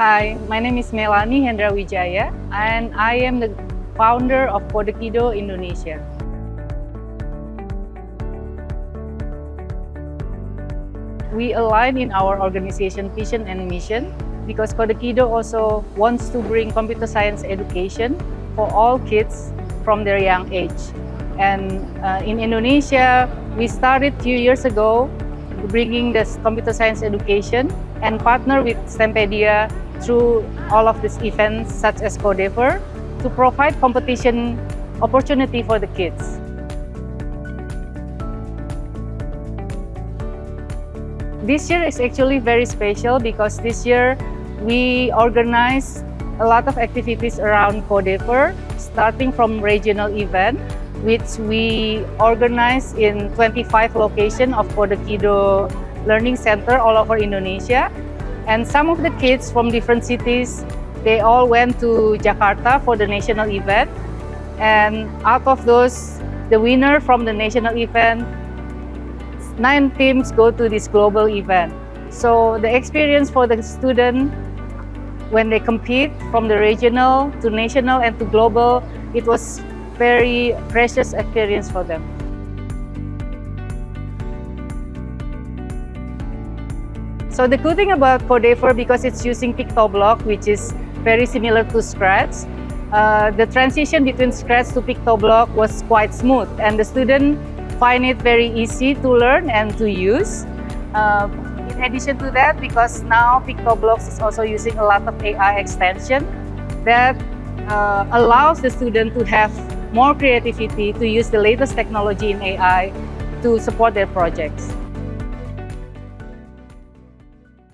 Hi, my name is Meilani Hendrawidjaja and I am the founder of Kodekiddo, Indonesia. We align in our organization vision and mission because Kodekiddo also wants to bring computer science education for all kids from their young age. And in Indonesia, we started a few years ago bringing this computer science education and partner with Stempedia through all of these events such as Codeavour to provide competition opportunity for the kids. This year is actually very special because this year we organize a lot of activities around Codeavour, starting from regional event, which we organize in 25 locations of Kodekiddo Learning Center all over Indonesia. And some of the kids from different cities, they all went to Jakarta for the national event. And out of those, the winner from the national event, 9 teams go to this global event. So the experience for the student when they compete from the regional to national and to global, it was very precious experience for them. So the good thing about Codeavour, because it's using PictoBlox, which is very similar to Scratch, the transition between Scratch to PictoBlox was quite smooth, and the student find it very easy to learn and to use. In addition to that, because now PictoBlox is also using a lot of AI extension that allows the student to have more creativity to use the latest technology in AI to support their projects.